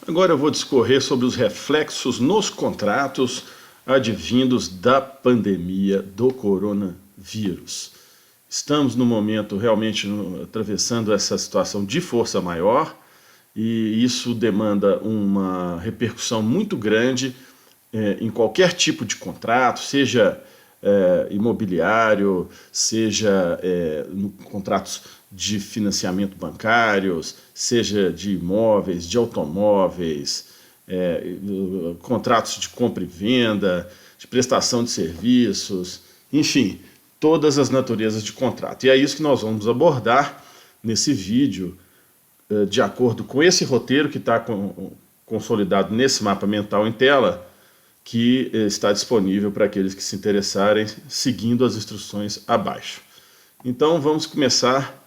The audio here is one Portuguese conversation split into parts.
Agora eu vou discorrer sobre os reflexos nos contratos advindos da pandemia do coronavírus. Estamos no momento realmente atravessando essa situação de força maior e isso demanda uma repercussão muito grande em qualquer tipo de contrato, seja imobiliário, seja contratos de financiamento bancários, seja de imóveis, de automóveis, contratos de compra e venda, de prestação de serviços, enfim, todas as naturezas de contrato. E é isso que nós vamos abordar nesse vídeo, de acordo com esse roteiro que está consolidado nesse mapa mental em tela, que está disponível para aqueles que se interessarem, seguindo as instruções abaixo. Então vamos começar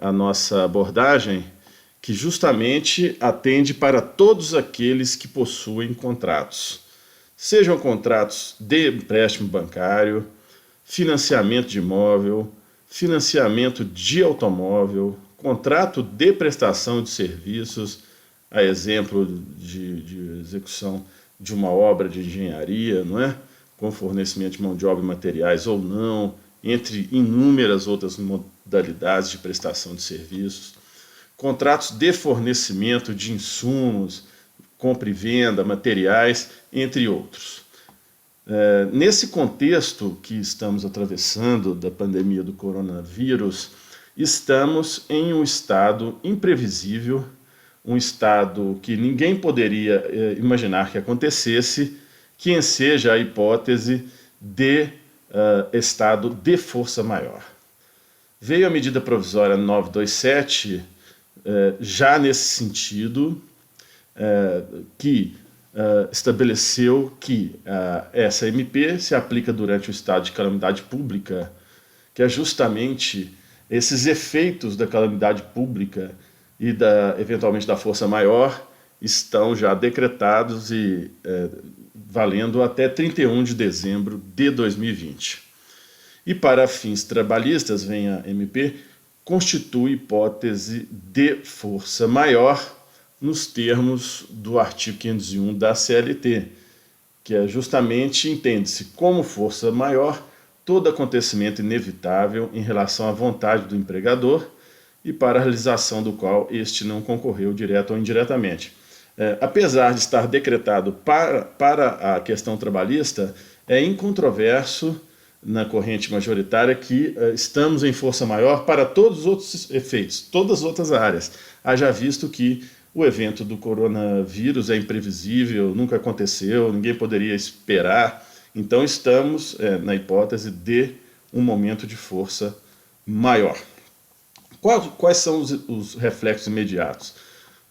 a nossa abordagem, que justamente atende para todos aqueles que possuem contratos. Sejam contratos de empréstimo bancário, financiamento de imóvel, financiamento de automóvel, contrato de prestação de serviços, a exemplo de execução de uma obra de engenharia, não é? Com fornecimento de mão de obra e materiais ou não, entre inúmeras outras modalidades de prestação de serviços, contratos de fornecimento de insumos, compra e venda, materiais, entre outros. Nesse contexto que estamos atravessando da pandemia do coronavírus, estamos em um estado imprevisível, um estado que ninguém poderia imaginar que acontecesse, que enseja a hipótese de estado de força maior. Veio a medida provisória 927, já nesse sentido, que estabeleceu que essa MP se aplica durante o estado de calamidade pública, que é justamente esses efeitos da calamidade pública e eventualmente da força maior estão já decretados e valendo até 31 de dezembro de 2020. E para fins trabalhistas, vem a MP, constitui hipótese de força maior nos termos do artigo 501 da CLT, que é justamente, entende-se como força maior todo acontecimento inevitável em relação à vontade do empregador e para a realização do qual este não concorreu direto ou indiretamente. Apesar de estar decretado para a questão trabalhista, é incontroverso na corrente majoritária que estamos em força maior para todos os outros efeitos, todas as outras áreas. Haja visto que o evento do coronavírus é imprevisível, nunca aconteceu, ninguém poderia esperar. Então estamos na hipótese de um momento de força maior. Quais são os reflexos imediatos?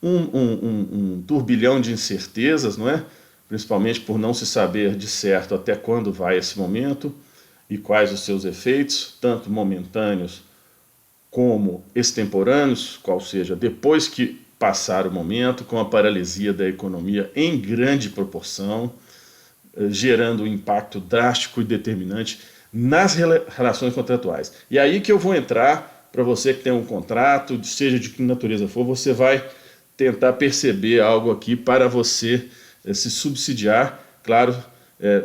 Um turbilhão de incertezas, não é? Principalmente por não se saber de certo até quando vai esse momento e quais os seus efeitos, tanto momentâneos como extemporâneos, qual seja, depois que passar o momento, com a paralisia da economia em grande proporção, gerando um impacto drástico e determinante nas relações contratuais. E aí que eu vou entrar, para você que tem um contrato, seja de que natureza for, você vai tentar perceber algo aqui para você se subsidiar, claro,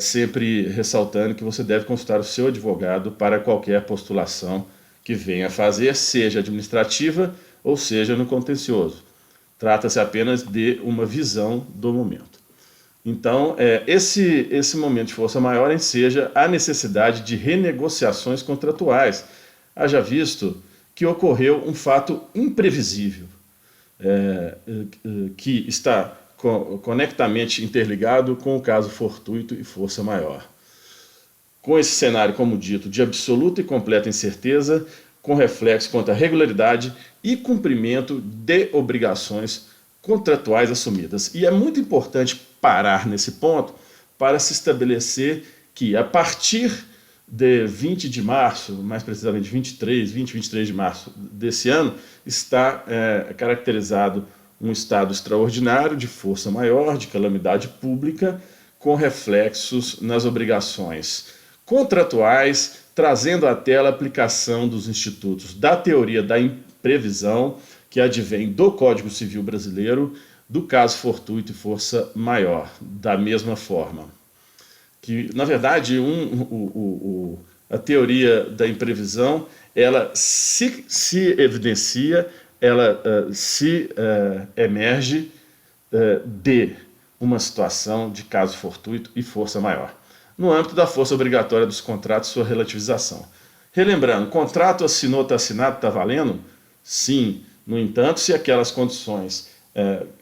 sempre ressaltando que você deve consultar o seu advogado para qualquer postulação que venha a fazer, seja administrativa ou seja no contencioso. Trata-se apenas de uma visão do momento. Então, esse momento de força maior enseja a necessidade de renegociações contratuais. Haja visto que ocorreu um fato imprevisível, que está conectamente interligado com o caso fortuito e força maior. Com esse cenário, como dito, de absoluta e completa incerteza, com reflexo quanto à regularidade e cumprimento de obrigações contratuais assumidas. E é muito importante parar nesse ponto para se estabelecer que, a partir de 20 de março, mais precisamente 23 de março desse ano, está caracterizado um estado extraordinário de força maior, de calamidade pública, com reflexos nas obrigações contratuais, trazendo à tela a aplicação dos institutos da teoria da imprevisão, que advém do Código Civil Brasileiro, do caso fortuito e força maior, da mesma forma. Que, na verdade, a teoria da imprevisão, ela se evidencia, ela emerge de uma situação de caso fortuito e força maior. No âmbito da força obrigatória dos contratos, sua relativização. Relembrando, contrato assinou, está assinado, está valendo? Sim. No entanto, se aquelas condições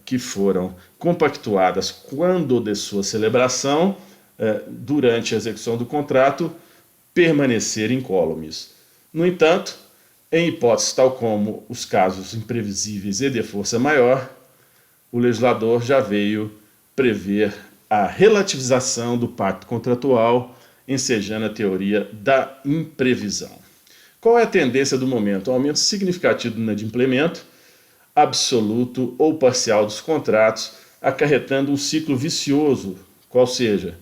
que foram compactuadas quando de sua celebração, durante a execução do contrato, permanecerem incólumes. No entanto, em hipóteses tal como os casos imprevisíveis e de força maior, o legislador já veio prever a relativização do pacto contratual, ensejando a teoria da imprevisão. Qual é a tendência do momento? Um aumento significativo do inadimplemento, absoluto ou parcial dos contratos, acarretando um ciclo vicioso, qual seja,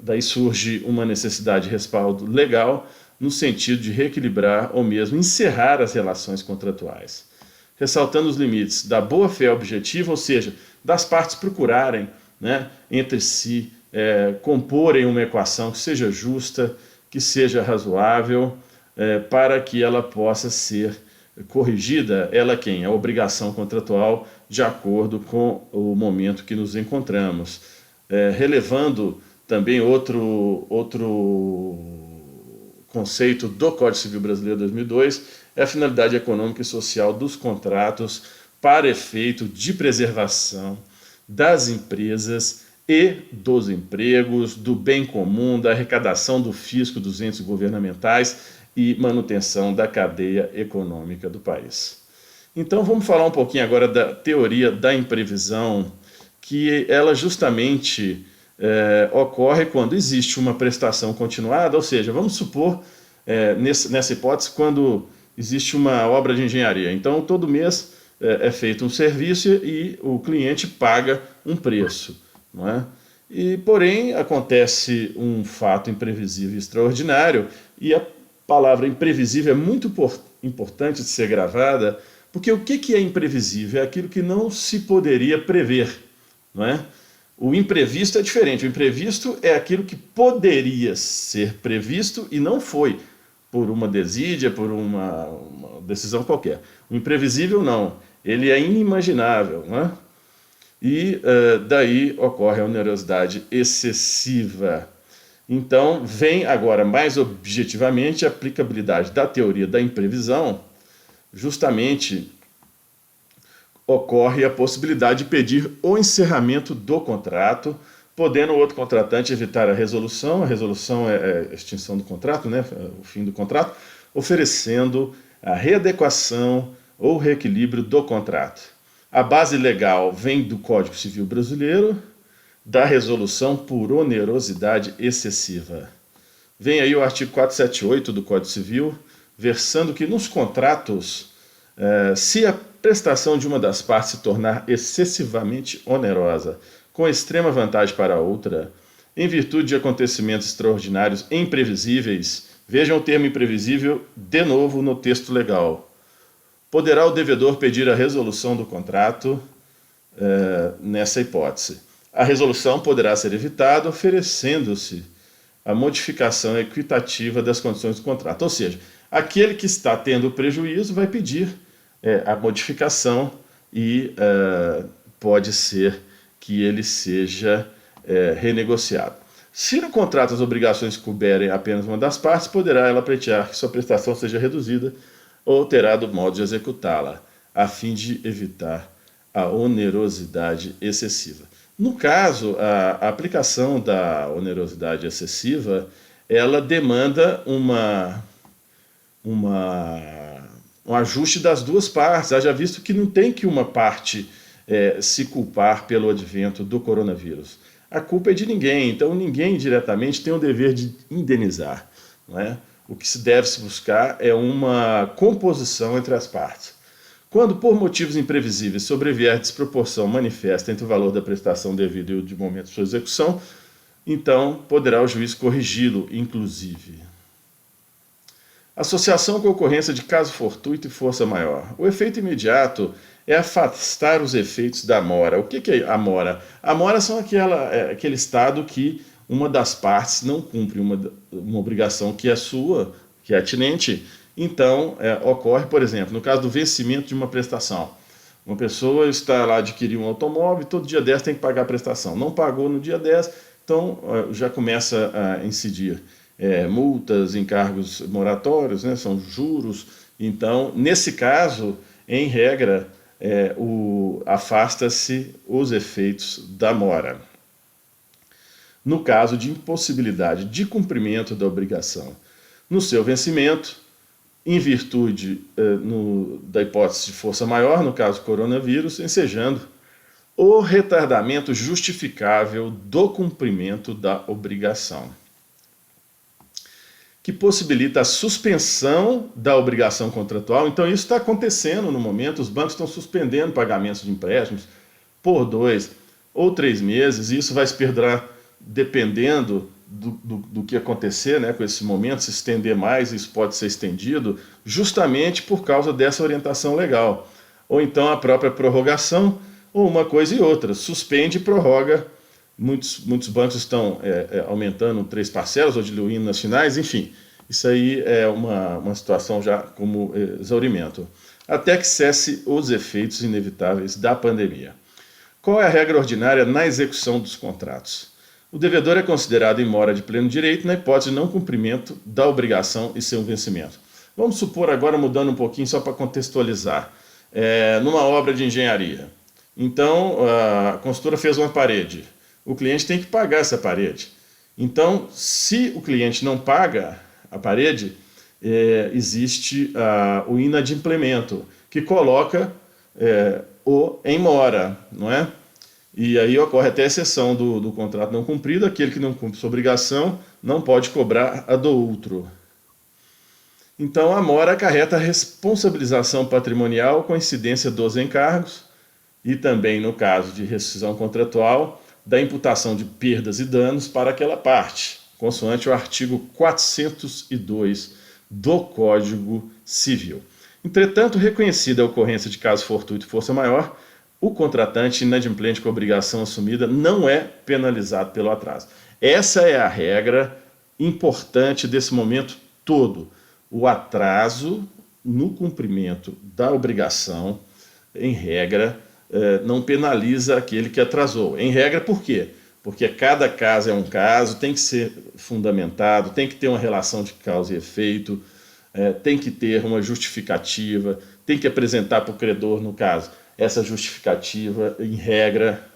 daí surge uma necessidade de respaldo legal no sentido de reequilibrar ou mesmo encerrar as relações contratuais, ressaltando os limites da boa-fé objetiva, ou seja, das partes procurarem, né, entre si, comporem uma equação que seja justa, que seja razoável, para que ela possa ser corrigida, ela quem? A obrigação contratual de acordo com o momento que nos encontramos. Relevando também outro conceito do Código Civil Brasileiro de 2002, é a finalidade econômica e social dos contratos para efeito de preservação das empresas e dos empregos, do bem comum, da arrecadação do fisco dos entes governamentais e manutenção da cadeia econômica do país. Então vamos falar um pouquinho agora da teoria da imprevisão, que ela justamente ocorre quando existe uma prestação continuada, ou seja, vamos supor, nessa hipótese, quando existe uma obra de engenharia. Então todo mês é feito um serviço e o cliente paga um preço, não é? Porém, acontece um fato imprevisível e extraordinário, e a palavra imprevisível é muito importante de ser gravada, porque o que é imprevisível? É aquilo que não se poderia prever, não é? O imprevisto é diferente. O imprevisto é aquilo que poderia ser previsto e não foi, por uma desídia, por uma decisão qualquer. O imprevisível não, ele é inimaginável, não é? E daí ocorre a onerosidade excessiva. Então, vem agora mais objetivamente a aplicabilidade da teoria da imprevisão. Justamente ocorre a possibilidade de pedir o encerramento do contrato, podendo o outro contratante evitar a resolução é a extinção do contrato, né, o fim do contrato, oferecendo a readequação ou reequilíbrio do contrato. A base legal vem do Código Civil Brasileiro, da resolução por onerosidade excessiva. Vem aí o artigo 478 do Código Civil, versando que nos contratos, se a prestação de uma das partes se tornar excessivamente onerosa, com extrema vantagem para a outra, em virtude de acontecimentos extraordinários e imprevisíveis, vejam o termo imprevisível de novo no texto legal, poderá o devedor pedir a resolução do contrato nessa hipótese. A resolução poderá ser evitada oferecendo-se a modificação equitativa das condições do contrato. Ou seja, aquele que está tendo prejuízo vai pedir a modificação e pode ser que ele seja renegociado. Se no contrato as obrigações couberem apenas uma das partes, poderá ela pleitear que sua prestação seja reduzida ou alterado o modo de executá-la, a fim de evitar a onerosidade excessiva. No caso, a aplicação da onerosidade excessiva, ela demanda um ajuste das duas partes. Haja visto que não tem que uma parte se culpar pelo advento do coronavírus. A culpa é de ninguém, então ninguém diretamente tem o dever de indenizar, não é? O que se deve se buscar é uma composição entre as partes. Quando, por motivos imprevisíveis, sobrevier desproporção manifesta entre o valor da prestação devida e o de momento de sua execução, então poderá o juiz corrigi-lo, inclusive. Associação com ocorrência de caso fortuito e força maior. O efeito imediato é afastar os efeitos da mora. O que é a mora? A mora são aquele estado que uma das partes não cumpre uma obrigação que é sua, que é atinente. Então, ocorre, por exemplo, no caso do vencimento de uma prestação. Uma pessoa está lá adquirir um automóvel e todo dia 10 tem que pagar a prestação. Não pagou no dia 10, então já começa a incidir multas, encargos moratórios, né, são juros. Então, nesse caso, em regra, afasta-se os efeitos da mora. No caso de impossibilidade de cumprimento da obrigação no seu vencimento, em virtude da hipótese de força maior, no caso coronavírus, ensejando o retardamento justificável do cumprimento da obrigação, que possibilita a suspensão da obrigação contratual. Então isso está acontecendo no momento, os bancos estão suspendendo pagamentos de empréstimos por 2 ou 3 meses, e isso vai se perdurar dependendo do que acontecer, né, com esse momento, se estender mais, isso pode ser estendido, justamente por causa dessa orientação legal. Ou então a própria prorrogação, ou uma coisa e outra, suspende e prorroga. Muitos bancos estão aumentando 3 parcelas ou diluindo nas finais, enfim, isso aí é uma situação já como exaurimento, até que cesse os efeitos inevitáveis da pandemia. Qual é a regra ordinária na execução dos contratos? O devedor é considerado em mora de pleno direito na hipótese de não cumprimento da obrigação e seu vencimento. Vamos supor agora, mudando um pouquinho só para contextualizar, numa obra de engenharia. Então, a construtora fez uma parede. O cliente tem que pagar essa parede. Então, se o cliente não paga a parede, existe o inadimplemento, que coloca o em mora, não é? E aí ocorre até a exceção do contrato não cumprido, aquele que não cumpre sua obrigação não pode cobrar a do outro. Então a mora acarreta a responsabilização patrimonial com incidência dos encargos e também, no caso de rescisão contratual, da imputação de perdas e danos para aquela parte, consoante o artigo 402 do Código Civil. Entretanto, reconhecida a ocorrência de caso fortuito e força maior, o contratante inadimplente com a obrigação assumida não é penalizado pelo atraso. Essa é a regra importante desse momento todo. O atraso no cumprimento da obrigação, em regra, não penaliza aquele que atrasou. Em regra, por quê? Porque cada caso é um caso, tem que ser fundamentado, tem que ter uma relação de causa e efeito, tem que ter uma justificativa, tem que apresentar para o credor, no caso, essa justificativa, em regra,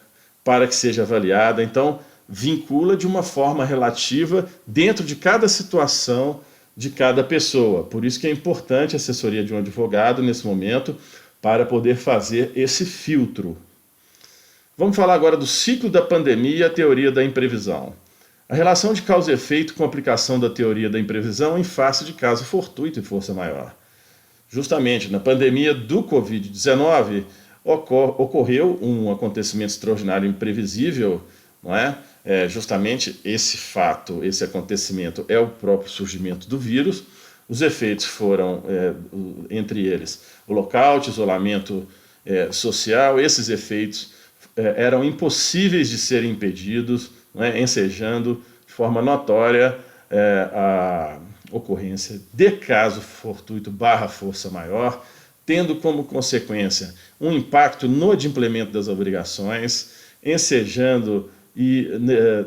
para que seja avaliada. Então, vincula de uma forma relativa dentro de cada situação de cada pessoa. Por isso que é importante a assessoria de um advogado nesse momento, para poder fazer esse filtro. Vamos falar agora do ciclo da pandemia e a teoria da imprevisão. A relação de causa e efeito com a aplicação da teoria da imprevisão em face de caso fortuito e força maior. Justamente na pandemia do Covid-19, ocorreu um acontecimento extraordinário imprevisível, não é? Justamente esse fato, esse acontecimento é o próprio surgimento do vírus. Os efeitos foram, entre eles, o lockout, isolamento social. Esses efeitos eram impossíveis de serem impedidos, não é? Ensejando de forma notória a ocorrência de caso fortuito / força maior, tendo como consequência um impacto no adimplemento das obrigações, ensejando e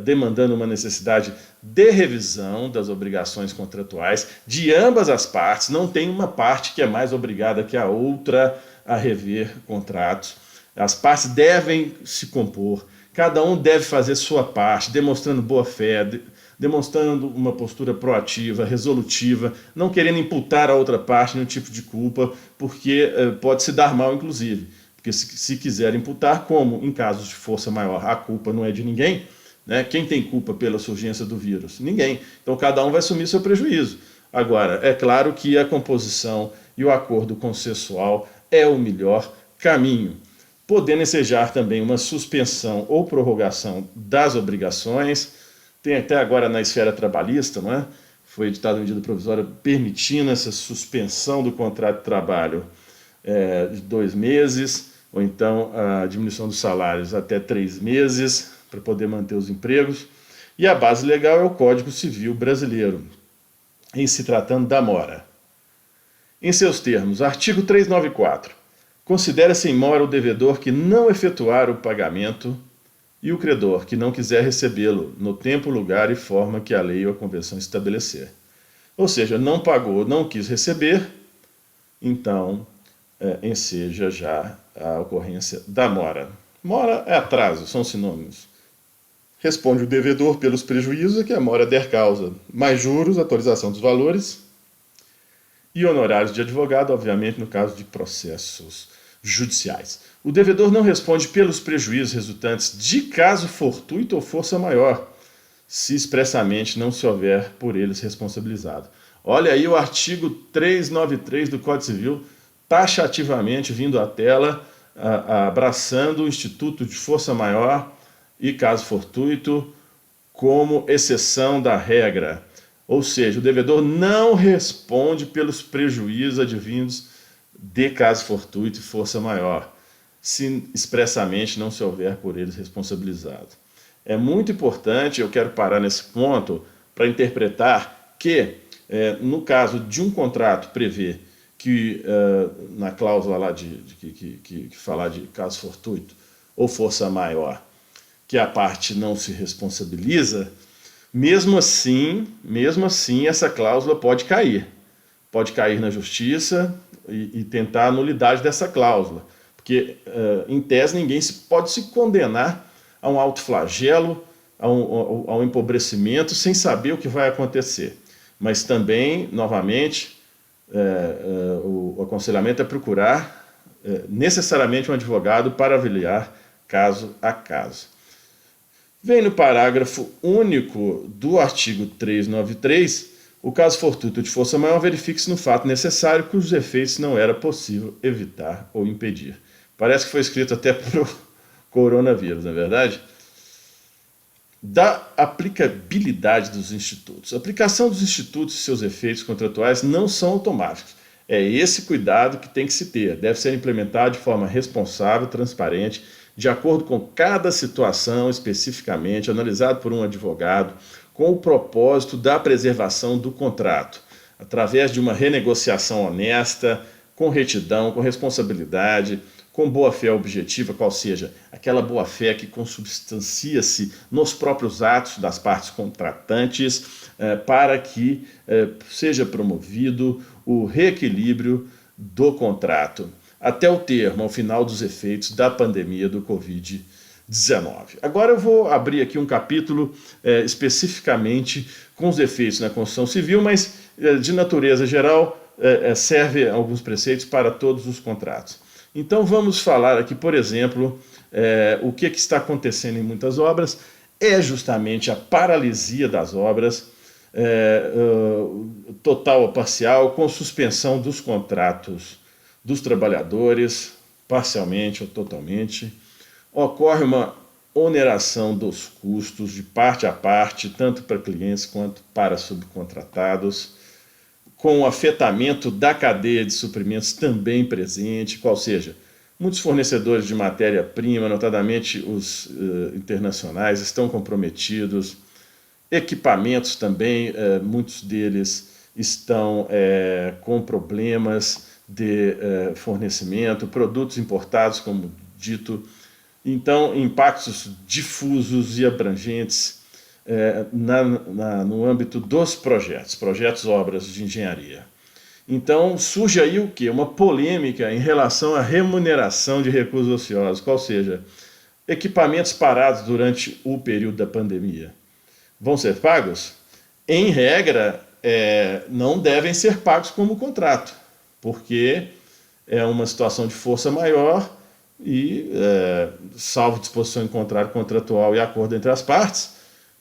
demandando uma necessidade de revisão das obrigações contratuais de ambas as partes. Não tem uma parte que é mais obrigada que a outra a rever contratos. As partes devem se compor, cada um deve fazer sua parte, demonstrando boa fé, demonstrando uma postura proativa, resolutiva, não querendo imputar a outra parte nenhum tipo de culpa, porque pode se dar mal, inclusive. Porque se quiser imputar, como em casos de força maior a culpa não é de ninguém, né? Quem tem culpa pela surgência do vírus? Ninguém. Então cada um vai assumir seu prejuízo. Agora, é claro que a composição e o acordo consensual é o melhor caminho, podendo ensejar também uma suspensão ou prorrogação das obrigações. Tem até agora na esfera trabalhista, não é? foi editada uma medida provisória permitindo essa suspensão do contrato de trabalho de 2 meses, ou então a diminuição dos salários até 3 meses, para poder manter os empregos. E a base legal é o Código Civil Brasileiro, em se tratando da mora. Em seus termos, artigo 394, considera-se em mora o devedor que não efetuar o pagamento e o credor que não quiser recebê-lo no tempo, lugar e forma que a lei ou a convenção estabelecer. Ou seja, não pagou, não quis receber, então enseja já a ocorrência da mora. Mora é atraso, são sinônimos. Responde o devedor pelos prejuízos que a mora der causa, mais juros, atualização dos valores e honorários de advogado, obviamente no caso de processos judiciais. O devedor não responde pelos prejuízos resultantes de caso fortuito ou força maior, se expressamente não se houver por eles responsabilizado. Olha aí o artigo 393 do Código Civil, taxativamente vindo à tela, abraçando o instituto de força maior e caso fortuito como exceção da regra. Ou seja, o devedor não responde pelos prejuízos advindos de caso fortuito e força maior, se expressamente não se houver por eles responsabilizado. É muito importante, eu quero parar nesse ponto, para interpretar que, no caso de um contrato prevê que, na cláusula lá que falar de caso fortuito ou força maior, que a parte não se responsabiliza, mesmo assim essa cláusula pode cair. Pode cair na justiça e tentar a nulidade dessa cláusula. Porque, em tese, ninguém pode se condenar a um autoflagelo, a um empobrecimento, sem saber o que vai acontecer. Mas também, novamente, o aconselhamento é procurar necessariamente um advogado para avaliar caso a caso. Vem no parágrafo único do artigo 393, o caso fortuito de força maior verifique-se no fato necessário cujos efeitos não era possível evitar ou impedir. Parece que foi escrito até para o coronavírus, não é verdade? Da aplicabilidade dos institutos. A aplicação dos institutos e seus efeitos contratuais não são automáticos. É esse cuidado que tem que se ter. Deve ser implementado de forma responsável, transparente, de acordo com cada situação especificamente, analisado por um advogado, com o propósito da preservação do contrato, através de uma renegociação honesta, com retidão, com responsabilidade, com boa-fé objetiva, qual seja aquela boa-fé que consubstancia-se nos próprios atos das partes contratantes, para que seja promovido o reequilíbrio do contrato, até o termo, ao final dos efeitos da pandemia do Covid-19. Agora eu vou abrir aqui um capítulo especificamente com os efeitos na construção civil, mas de natureza geral serve alguns preceitos para todos os contratos. Então vamos falar aqui, por exemplo, o que está acontecendo em muitas obras é justamente a paralisia das obras, total ou parcial, com suspensão dos contratos dos trabalhadores, parcialmente ou totalmente. Ocorre uma oneração dos custos de parte a parte, tanto para clientes quanto para subcontratados, com o afetamento da cadeia de suprimentos também presente, qual seja, muitos fornecedores de matéria-prima, notadamente os internacionais, estão comprometidos, equipamentos também, muitos deles estão com problemas de fornecimento, produtos importados, como dito. Então, impactos difusos e abrangentes no âmbito dos projetos, obras de engenharia. Então, surge aí o quê? Uma polêmica em relação à remuneração de recursos ociosos, qual seja, equipamentos parados durante o período da pandemia vão ser pagos? Em regra, não devem ser pagos como contrato, porque é uma situação de força maior e, salvo disposição em contrato contratual e acordo entre as partes,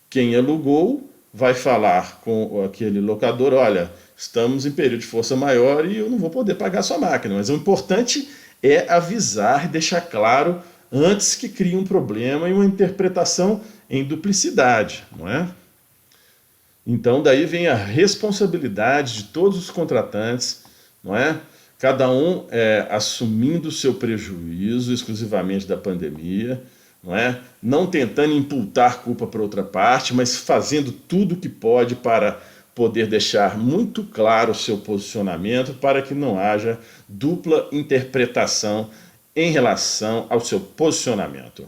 quem alugou vai falar com aquele locador, olha, estamos em período de força maior e eu não vou poder pagar a sua máquina. Mas o importante é avisar e deixar claro antes que crie um problema e uma interpretação em duplicidade, não é? Então, daí vem a responsabilidade de todos os contratantes, não é? Cada um assumindo o seu prejuízo exclusivamente da pandemia, não é? Não tentando imputar culpa para outra parte, mas fazendo tudo o que pode para poder deixar muito claro o seu posicionamento para que não haja dupla interpretação em relação ao seu posicionamento.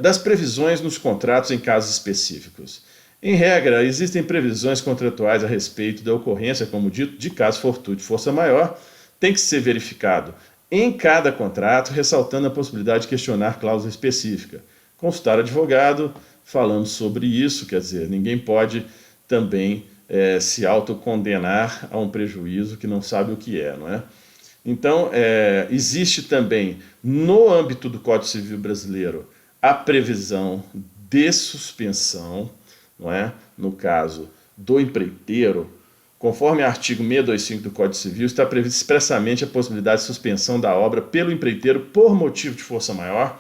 Das previsões nos contratos em casos específicos. Em regra, existem previsões contratuais a respeito da ocorrência, como dito, de caso fortuito de força maior, tem que ser verificado em cada contrato, ressaltando a possibilidade de questionar cláusula específica. Consultar advogado, falamos sobre isso, quer dizer, ninguém pode também se autocondenar a um prejuízo que não sabe o que é, não é? Então, existe também, no âmbito do Código Civil brasileiro, a previsão de suspensão, não é? No caso do empreiteiro, conforme o artigo 625 do Código Civil, está prevista expressamente a possibilidade de suspensão da obra pelo empreiteiro por motivo de força maior,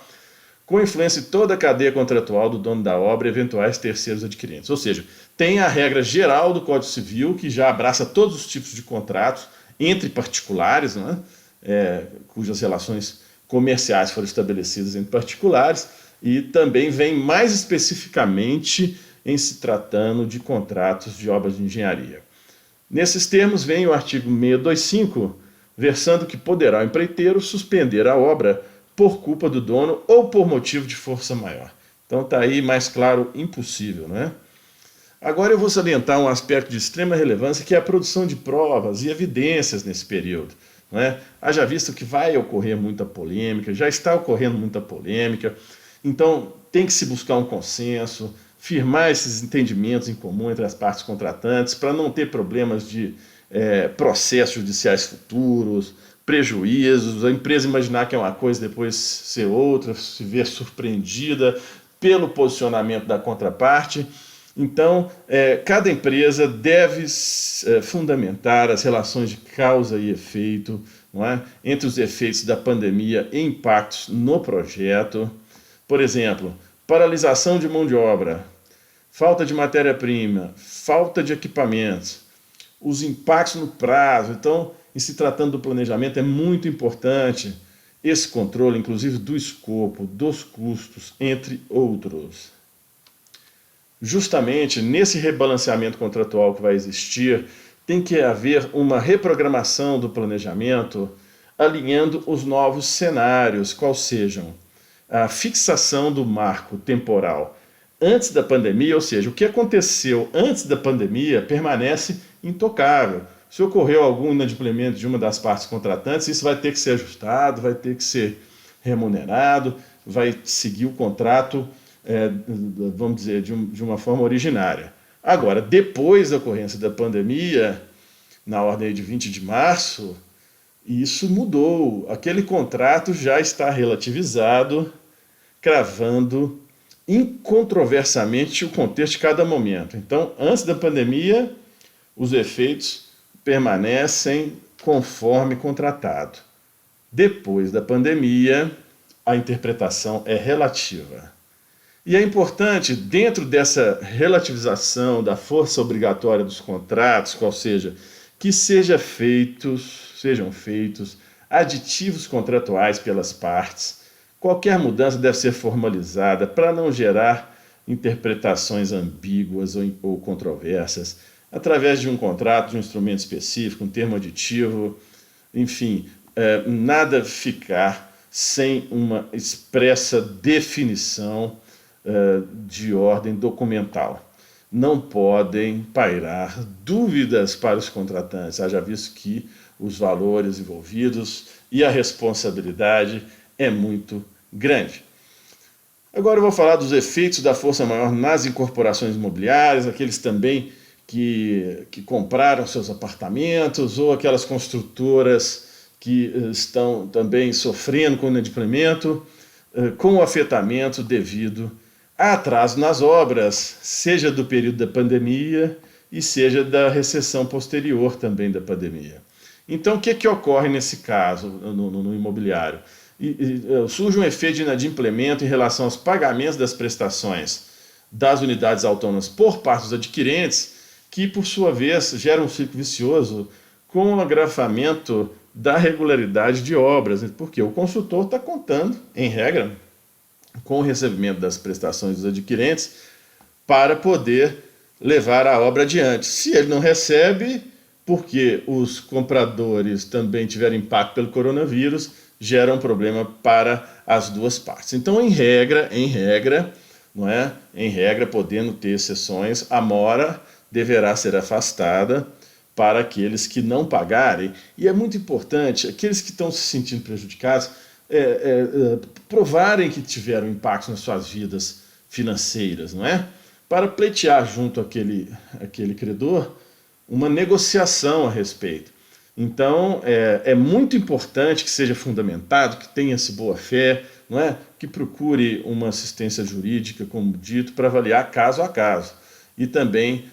com influência em toda a cadeia contratual do dono da obra e eventuais terceiros adquirentes. Ou seja, tem a regra geral do Código Civil, que já abraça todos os tipos de contratos entre particulares, não é? Cujas relações comerciais foram estabelecidas entre particulares, e também vem mais especificamente em se tratando de contratos de obras de engenharia. Nesses termos vem o artigo 625, versando que poderá o empreiteiro suspender a obra por culpa do dono ou por motivo de força maior. Então está aí mais claro, impossível, não é? Agora eu vou salientar um aspecto de extrema relevância, que é a produção de provas e evidências nesse período, não é? Haja visto que vai ocorrer muita polêmica, já está ocorrendo muita polêmica, então tem que se buscar um consenso, firmar esses entendimentos em comum entre as partes contratantes para não ter problemas de processos judiciais futuros, prejuízos, a empresa imaginar que é uma coisa e depois ser outra, se ver surpreendida pelo posicionamento da contraparte. Então, cada empresa deve fundamentar as relações de causa e efeito, não é? Entre os efeitos da pandemia e impactos no projeto. Por exemplo, paralisação de mão de obra, falta de matéria-prima, falta de equipamentos, os impactos no prazo. Então, em se tratando do planejamento, é muito importante esse controle, inclusive do escopo, dos custos, entre outros. Justamente nesse rebalanceamento contratual que vai existir, tem que haver uma reprogramação do planejamento, alinhando os novos cenários, quais sejam a fixação do marco temporal antes da pandemia, ou seja, o que aconteceu antes da pandemia permanece intocável. Se ocorreu algum inadimplemento de uma das partes contratantes, isso vai ter que ser ajustado, vai ter que ser remunerado, vai seguir o contrato, vamos dizer, de uma forma originária. Agora, depois da ocorrência da pandemia, na ordem de 20 de março, isso mudou. Aquele contrato já está relativizado, cravando incontroversamente o contexto de cada momento. Então, antes da pandemia, os efeitos permanecem conforme contratado. Depois da pandemia, a interpretação é relativa. E é importante, dentro dessa relativização da força obrigatória dos contratos, qual seja, que sejam feitos aditivos contratuais pelas partes. Qualquer mudança deve ser formalizada para não gerar interpretações ambíguas ou controversas, através de um contrato, de um instrumento específico, um termo aditivo, enfim, nada ficar sem uma expressa definição de ordem documental. Não podem pairar dúvidas para os contratantes, haja visto que os valores envolvidos e a responsabilidade é muito grande. Agora eu vou falar dos efeitos da força maior nas incorporações imobiliárias, aqueles também que compraram seus apartamentos, ou aquelas construtoras que estão também sofrendo com o inadimplemento, com o afetamento devido a atraso nas obras, seja do período da pandemia e seja da recessão posterior também da pandemia. Então, o que ocorre nesse caso no imobiliário? Surge um efeito de inadimplemento em relação aos pagamentos das prestações das unidades autônomas por parte dos adquirentes, que por sua vez gera um ciclo vicioso com o agravamento da regularidade de obras, porque o consultor está contando, em regra, com o recebimento das prestações dos adquirentes para poder levar a obra adiante. Se ele não recebe, porque os compradores também tiveram impacto pelo coronavírus, gera um problema para as duas partes. Então, em regra, não é? Em regra, podendo ter exceções, a mora deverá ser afastada para aqueles que não pagarem. E é muito importante, aqueles que estão se sentindo prejudicados, provarem que tiveram impacto nas suas vidas financeiras, não é? Para pleitear junto àquele credor uma negociação a respeito. Então, é muito importante que seja fundamentado, que tenha-se boa-fé, não é? Que procure uma assistência jurídica, como dito, para avaliar caso a caso. E também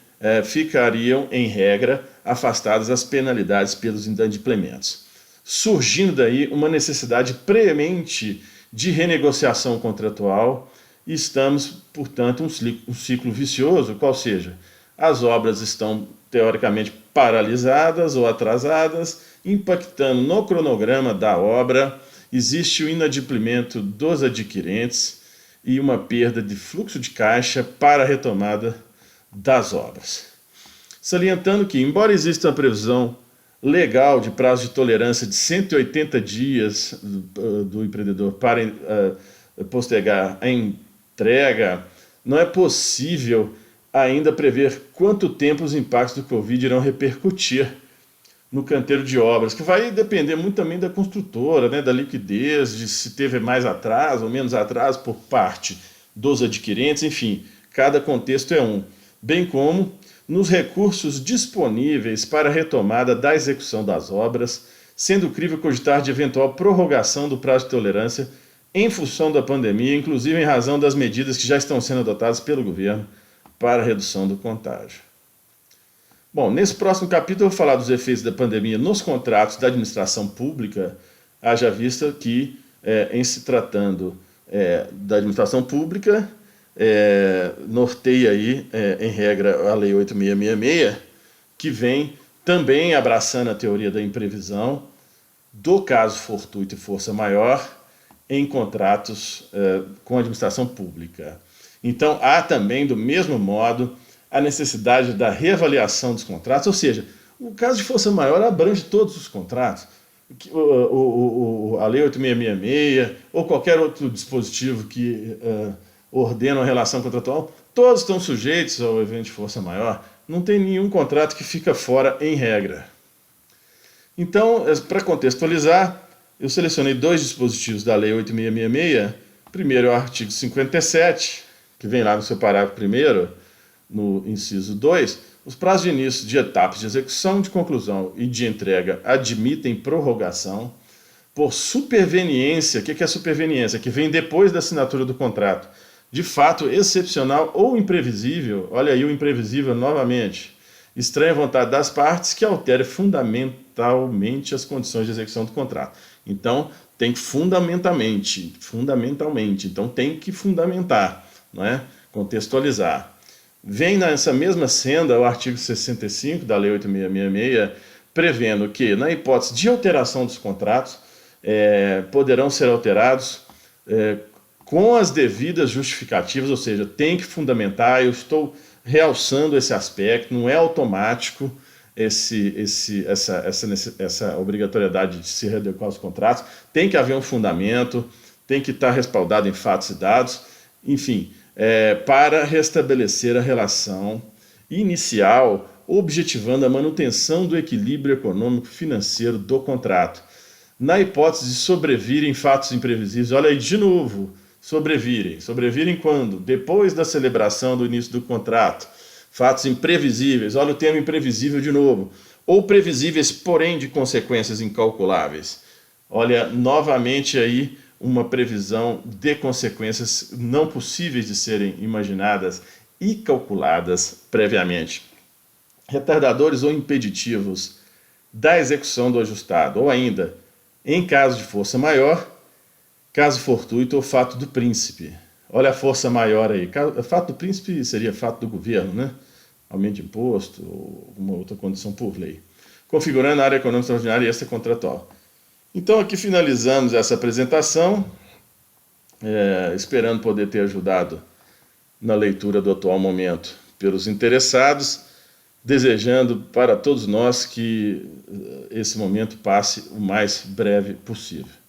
ficariam, em regra, afastadas as penalidades pelos inadimplementos. Surgindo daí uma necessidade premente de renegociação contratual, e estamos, portanto, um ciclo vicioso, qual seja, as obras estão teoricamente paralisadas ou atrasadas, impactando no cronograma da obra, existe o inadimplemento dos adquirentes e uma perda de fluxo de caixa para a retomada das obras. Salientando que, embora exista uma previsão legal de prazo de tolerância de 180 dias do empreendedor para postergar a entrega, não é possível ainda prever quanto tempo os impactos do Covid irão repercutir no canteiro de obras, que vai depender muito também da construtora, né, da liquidez, de se teve mais atraso ou menos atraso por parte dos adquirentes, enfim, cada contexto é um, bem como nos recursos disponíveis para a retomada da execução das obras, sendo crível cogitar de eventual prorrogação do prazo de tolerância em função da pandemia, inclusive em razão das medidas que já estão sendo adotadas pelo governo para a redução do contágio. Bom, nesse próximo capítulo eu vou falar dos efeitos da pandemia nos contratos da administração pública, haja vista que, em se tratando da administração pública, norteia aí, em regra, a Lei 8.666, que vem também abraçando a teoria da imprevisão do caso fortuito e força maior em contratos com a administração pública. Então, há também, do mesmo modo, a necessidade da reavaliação dos contratos, ou seja, o caso de força maior abrange todos os contratos. A Lei 8.666 ou qualquer outro dispositivo que ordena a relação contratual, todos estão sujeitos ao evento de força maior. Não tem nenhum contrato que fica fora em regra. Então, para contextualizar, eu selecionei dois dispositivos da Lei 8.666. Primeiro é o artigo 57, que vem lá no seu parágrafo 1º, no inciso 2, os prazos de início de etapas de execução, de conclusão e de entrega admitem prorrogação por superveniência. O que é superveniência? Que vem depois da assinatura do contrato. De fato, excepcional ou imprevisível, olha aí o imprevisível novamente, estranha à vontade das partes que altere fundamentalmente as condições de execução do contrato. Então, tem que fundamentalmente, então tem que fundamentar, não é? Contextualizar. Vem nessa mesma senda o artigo 65 da Lei 8.666, prevendo que, na hipótese de alteração dos contratos, poderão ser alterados com as devidas justificativas, ou seja, tem que fundamentar. Eu estou realçando esse aspecto, não é automático essa obrigatoriedade de se readequar aos contratos, tem que haver um fundamento, tem que estar respaldado em fatos e dados, enfim, para restabelecer a relação inicial, objetivando a manutenção do equilíbrio econômico-financeiro do contrato. Na hipótese de sobrevirem fatos imprevisíveis, olha aí de novo, sobrevirem quando? Depois da celebração do início do contrato. Fatos imprevisíveis, olha o termo imprevisível de novo, ou previsíveis, porém de consequências incalculáveis. Olha, novamente aí, uma previsão de consequências não possíveis de serem imaginadas e calculadas previamente. Retardadores ou impeditivos da execução do ajustado, ou ainda, em caso de força maior, caso fortuito ou fato do príncipe. Olha a força maior aí. Fato do príncipe seria fato do governo, né? Aumento de imposto ou alguma outra condição por lei. Configurando a área econômica extraordinária e extracontratual. Então aqui finalizamos essa apresentação, esperando poder ter ajudado na leitura do atual momento pelos interessados, desejando para todos nós que esse momento passe o mais breve possível.